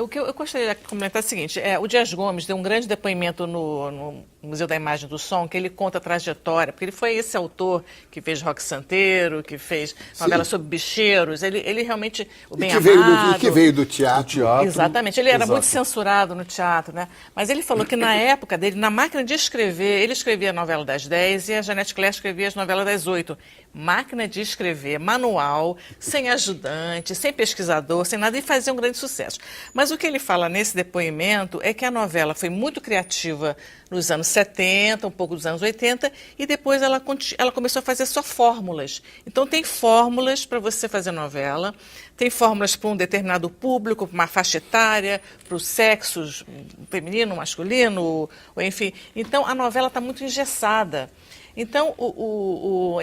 O que eu gostaria de comentar é o seguinte, o Dias Gomes deu um grande depoimento no Museu da Imagem e do Som, que ele conta a trajetória, porque ele foi esse autor que fez Roque Santeiro, que fez novela sobre bicheiros, ele realmente, o Bem Amado... que veio do teatro. Exatamente, ele era muito censurado no teatro, né? Mas ele falou que na época dele, na máquina de escrever, ele escrevia a novela das 10 e a Janete Claire escrevia as novelas das 8. Máquina de escrever, manual, sem ajudante, sem pesquisador, sem nada, e fazia um grande sucesso. Mas o que ele fala nesse depoimento é que a novela foi muito criativa nos anos 70, um pouco dos anos 80, e depois ela começou a fazer só fórmulas. Então tem fórmulas para você fazer novela, tem fórmulas para um determinado público, para uma faixa etária, para os sexos feminino, masculino, ou enfim. Então a novela está muito engessada. Então, o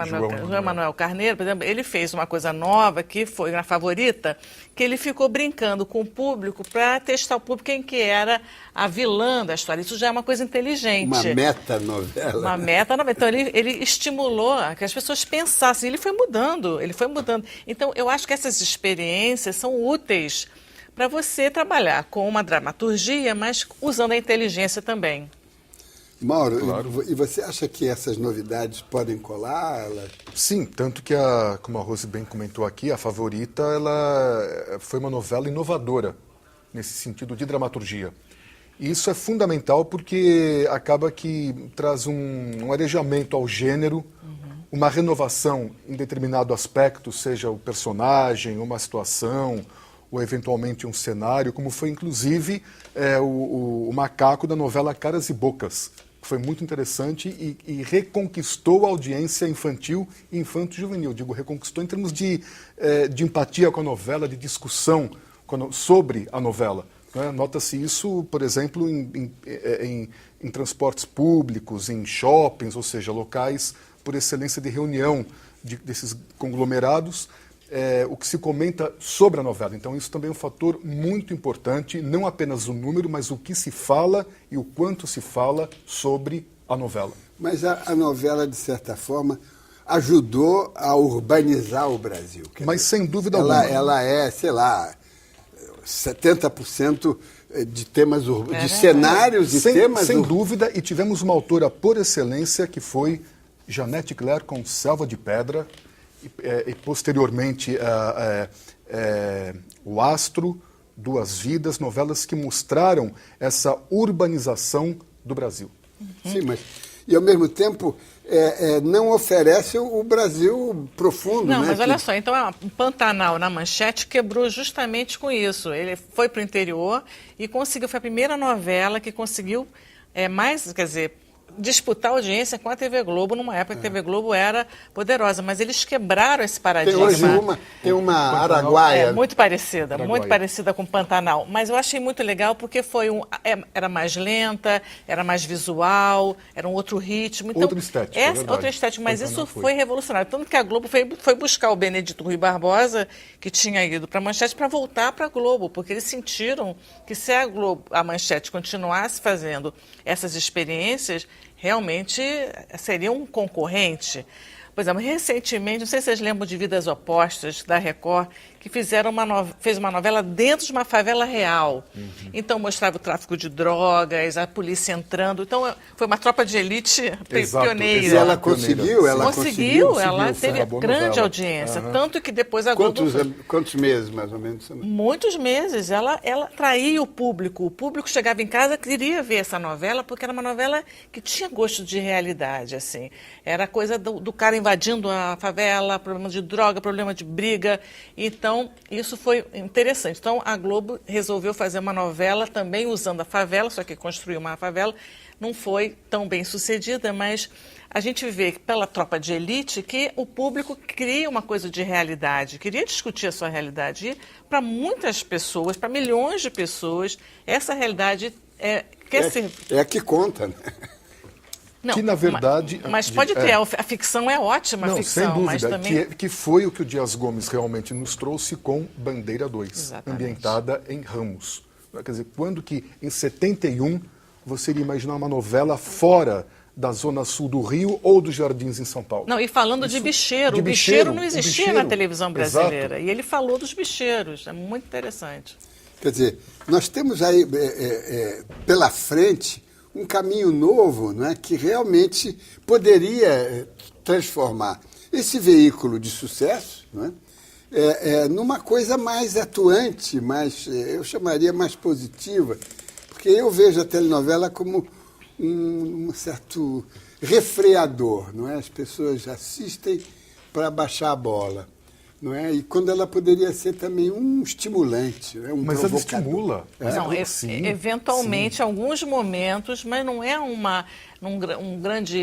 João Emanuel Carneiro, por exemplo, ele fez uma coisa nova, que foi na Favorita, que ele ficou brincando com o público para testar o público quem que era a vilã da história. Isso já é uma coisa inteligente. Uma metanovela. Uma metanovela. Então, ele estimulou que as pessoas pensassem. Ele foi mudando, Então, eu acho que essas experiências são úteis para você trabalhar com uma dramaturgia, mas usando a inteligência também. Mauro, claro. E você acha que essas novidades podem colar? Sim, tanto que, como a Rose bem comentou aqui, a Favorita ela foi uma novela inovadora nesse sentido de dramaturgia. E isso é fundamental porque acaba que traz um arejamento ao gênero, uma renovação em determinado aspecto, seja o personagem, uma situação, ou eventualmente um cenário, como foi inclusive o macaco da novela Caras e Bocas, que foi muito interessante e reconquistou a audiência infantil e infanto-juvenil. Digo, reconquistou em termos de empatia com a novela, de discussão sobre a novela. Né? Nota-se isso, por exemplo, em transportes públicos, em shoppings, ou seja, locais por excelência de reunião desses conglomerados, o que se comenta sobre a novela. Então, isso também é um fator muito importante, não apenas o número, mas o que se fala e o quanto se fala sobre a novela. Mas a novela, de certa forma, ajudou a urbanizar o Brasil. Mas sem dúvida alguma. Ela é, sei lá, 70% de temas urbanos, de cenários e temas... Sem dúvida, e tivemos uma autora por excelência, que foi Janete Claire com Selva de Pedra, e posteriormente O Astro, Duas Vidas, novelas que mostraram essa urbanização do Brasil. Sim, mas e ao mesmo tempo não oferece o Brasil profundo. Não, né? mas olha só, então o Pantanal na Manchete quebrou justamente com isso. Ele foi para o interior e conseguiu, foi a primeira novela que conseguiu disputar audiência com a TV Globo, numa época que a TV Globo era poderosa, mas eles quebraram esse paradigma. Tem uma Araguaia. Muito parecida com o Pantanal, mas eu achei muito legal porque era mais lenta, era mais visual, era um outro ritmo. Então, outra estética, mas Pantanal isso foi revolucionário. Tanto que a Globo foi buscar o Benedito Rui Barbosa, que tinha ido para a Manchete, para voltar para a Globo, porque eles sentiram que se a Manchete continuasse fazendo essas experiências, realmente seria um concorrente. Por exemplo, recentemente, não sei se vocês lembram de Vidas Opostas, da Record, que fez uma novela dentro de uma favela real. Então, mostrava o tráfico de drogas, a polícia entrando. Então, foi uma tropa de elite pioneira. E ela conseguiu? Ela teve grande audiência. Tanto que depois a Globo... Quantos meses, mais ou menos? Muitos meses. Ela atraía o público. O público chegava em casa e queria ver essa novela, porque era uma novela que tinha gosto de realidade, assim. Era coisa do cara invadindo a favela, problema de droga, problema de briga. Então, isso foi interessante. Então, a Globo resolveu fazer uma novela também usando a favela, só que construiu uma favela. Não foi tão bem sucedida, mas a gente vê pela tropa de elite que o público cria uma coisa de realidade, queria discutir a sua realidade. E para muitas pessoas, para milhões de pessoas, essa realidade é a que conta, né? Não, que, na verdade... Mas pode ter, a ficção é ótima, não, ficção, sem dúvida, mas também... que foi o que o Dias Gomes realmente nos trouxe com Bandeira 2, Exatamente. Ambientada em Ramos. Quer dizer, quando que, em 71, você iria imaginar uma novela fora da zona sul do Rio ou dos Jardins em São Paulo. Não, e falando de bicheiro, o bicheiro não existia na televisão brasileira. Exato. E ele falou dos bicheiros, é muito interessante. Quer dizer, nós temos aí pela frente um caminho novo, não é, que realmente poderia transformar esse veículo de sucesso, não é, numa coisa mais atuante, eu chamaria mais positiva, porque eu vejo a telenovela como um certo refreador, não é? As pessoas assistem para baixar a bola, não é? E quando ela poderia ser também um estimulante, né? Mas ela estimula. Não, eventualmente, alguns momentos, mas não é um grande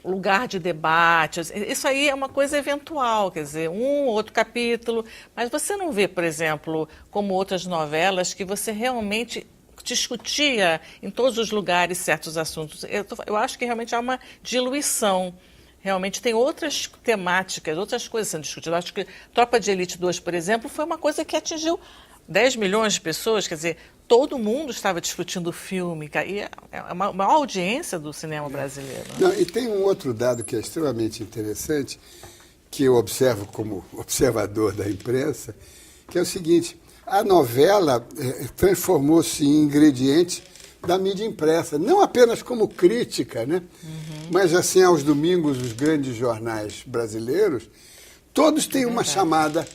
lugar de debate. Isso aí é uma coisa eventual, quer dizer, um ou outro capítulo, mas você não vê, por exemplo, como outras novelas, que você realmente discutia em todos os lugares certos assuntos. Eu acho que realmente há uma diluição. Realmente tem outras temáticas, outras coisas sendo discutidas. Eu acho que Tropa de Elite 2, por exemplo, foi uma coisa que atingiu 10 milhões de pessoas, quer dizer, todo mundo estava discutindo o filme, e é uma maior audiência do cinema brasileiro. Não, e tem um outro dado que é extremamente interessante, que eu observo como observador da imprensa, que é o seguinte: a novela transformou-se em ingrediente da mídia impressa, não apenas como crítica, né? Mas assim, aos domingos, os grandes jornais brasileiros, todos têm uma chamada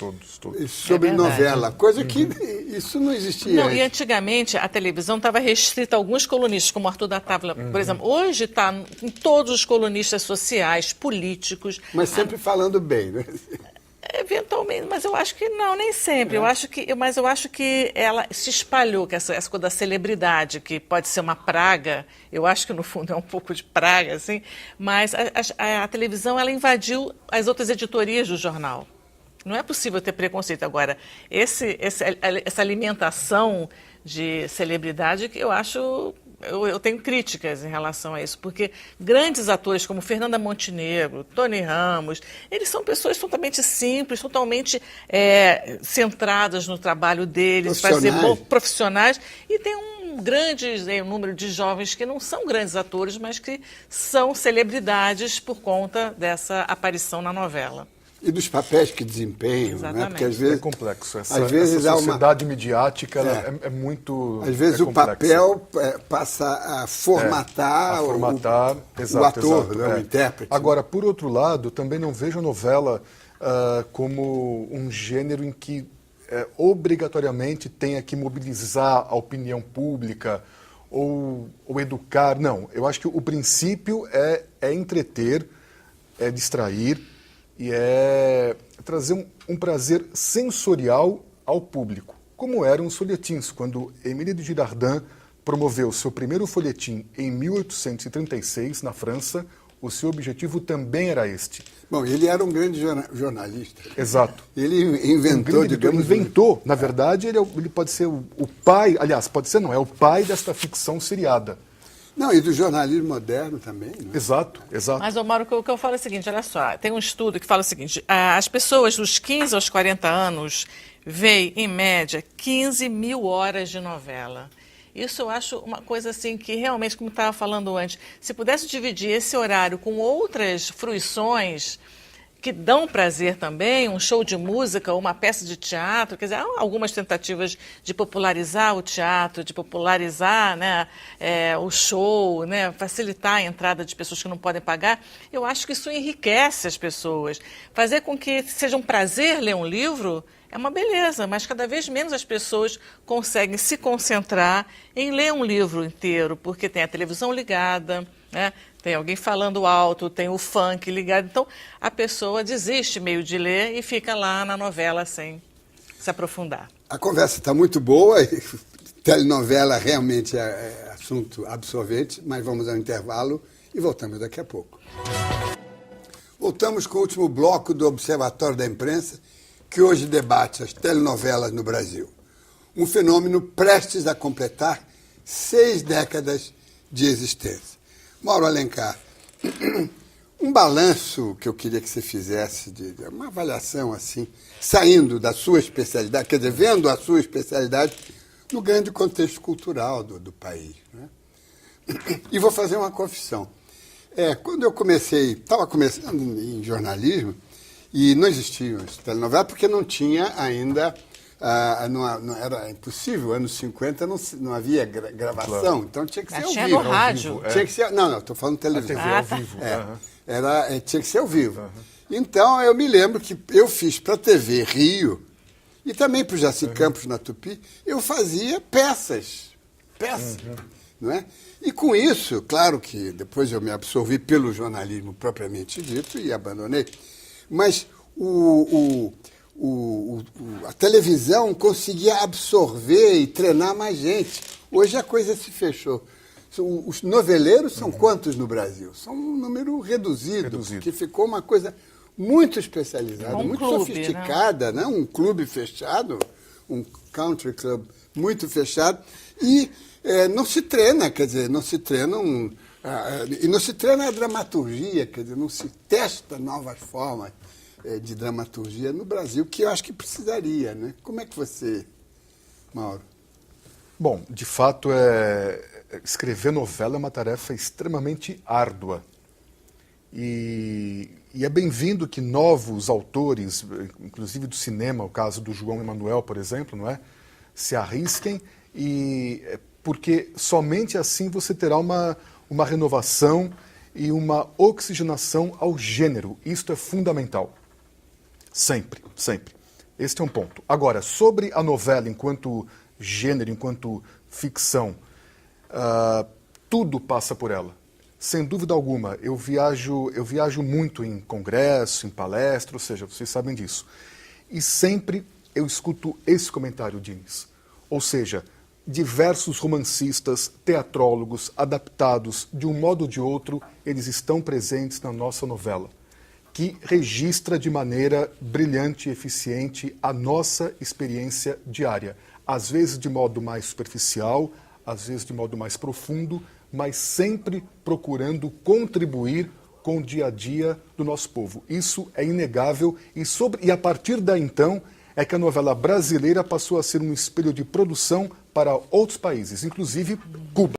sobre novela, coisa que isso não existia. Não, e antigamente a televisão estava restrita a alguns colunistas, como Arthur da Távila, por exemplo. Hoje está em todos os colunistas sociais, políticos. Mas sempre falando bem, né? Eventualmente, mas eu acho que não, nem sempre. Eu acho que ela se espalhou, que essa coisa da celebridade, que pode ser uma praga, eu acho que no fundo é um pouco de praga, assim, mas a televisão ela invadiu as outras editorias do jornal. Não é possível ter preconceito. Agora, essa alimentação de celebridade que eu acho... Eu tenho críticas em relação a isso, porque grandes atores como Fernanda Montenegro, Tony Ramos, eles são pessoas totalmente simples, totalmente centradas no trabalho deles, profissionais, e tem um grande número de jovens que não são grandes atores, mas que são celebridades por conta dessa aparição na novela. E dos papéis que desempenham, né? Porque às vezes é complexo. Essa sociedade midiática é muito às vezes o papel passa a formatar, o ator, né? O intérprete. Agora, por outro lado, também não vejo a novela como um gênero em que obrigatoriamente tenha que mobilizar a opinião pública ou educar. Não, eu acho que o princípio é entreter, é distrair, e é trazer um prazer sensorial ao público, como eram os folhetins. Quando Émile de Girardin promoveu seu primeiro folhetim em 1836, na França, o seu objetivo também era este. Bom, ele era um grande jornalista. Exato. Ele inventou, na verdade, ele pode ser o pai, aliás, pode ser não, é o pai desta ficção seriada. Não, e do jornalismo moderno também. Né? Exato. Mas, Mauro, o que eu falo é o seguinte, olha só, tem um estudo que fala o seguinte, as pessoas dos 15 aos 40 anos veem, em média, 15 mil horas de novela. Isso eu acho uma coisa assim que realmente, como estava falando antes, se pudesse dividir esse horário com outras fruições que dão prazer também, um show de música, uma peça de teatro, quer dizer, há algumas tentativas de popularizar o teatro, de popularizar, né, o show, né, facilitar a entrada de pessoas que não podem pagar. Eu acho que isso enriquece as pessoas. Fazer com que seja um prazer ler um livro é uma beleza, mas cada vez menos as pessoas conseguem se concentrar em ler um livro inteiro, porque tem a televisão ligada, né? Tem alguém falando alto, tem o funk ligado. Então, a pessoa desiste meio de ler e fica lá na novela sem se aprofundar. A conversa está muito boa. Telenovela realmente é assunto absorvente, mas vamos ao intervalo e voltamos daqui a pouco. Voltamos com o último bloco do Observatório da Imprensa, que hoje debate as telenovelas no Brasil. Um fenômeno prestes a completar 6 décadas de existência. Mauro Alencar, um balanço que eu queria que você fizesse, de uma avaliação assim, saindo da sua especialidade, quer dizer, vendo a sua especialidade no grande contexto cultural do país. Né? E vou fazer uma confissão. Quando eu estava começando em jornalismo, e não existiam as telenovelas, porque não tinha ainda, não era impossível, anos 50 não havia gravação, claro. Então tinha que ser ao vivo. Tinha no rádio. Tinha que ser, não, estou falando televisão. A TV ao vivo. Tinha que ser ao vivo. Então eu me lembro que eu fiz para a TV Rio, e também para o Jaci Campos na Tupi, eu fazia peças, não é? E com isso, claro que depois eu me absorvi pelo jornalismo propriamente dito e abandonei, mas a televisão conseguia absorver e treinar mais gente. Hoje a coisa se fechou. Os noveleiros são quantos no Brasil? São um número reduzido. Que ficou uma coisa muito especializada, muito sofisticada, né? Um clube fechado, um country club muito fechado, e não se treina, quer dizer, não se treina e não se treina a dramaturgia, quer dizer, não se testa novas formas de dramaturgia no Brasil, que eu acho que precisaria, né? Como é que você, Mauro? Bom, de fato, escrever novela é uma tarefa extremamente árdua. E é bem-vindo que novos autores, inclusive do cinema, o caso do João Emanuel, por exemplo, não é? Se arrisquem, porque somente assim você terá uma renovação e uma oxigenação ao gênero. Isto é fundamental. Sempre, sempre. Este é um ponto. Agora, sobre a novela enquanto gênero, enquanto ficção, tudo passa por ela. Sem dúvida alguma, eu viajo muito em congresso, em palestra, ou seja, vocês sabem disso. E sempre eu escuto esse comentário, Diniz. Ou seja, diversos romancistas, teatrólogos, adaptados de um modo ou de outro, eles estão presentes na nossa novela, que registra de maneira brilhante e eficiente a nossa experiência diária. Às vezes de modo mais superficial, às vezes de modo mais profundo, mas sempre procurando contribuir com o dia a dia do nosso povo. Isso é inegável e a partir daí então é que a novela brasileira passou a ser um espelho de produção para outros países, inclusive Cuba.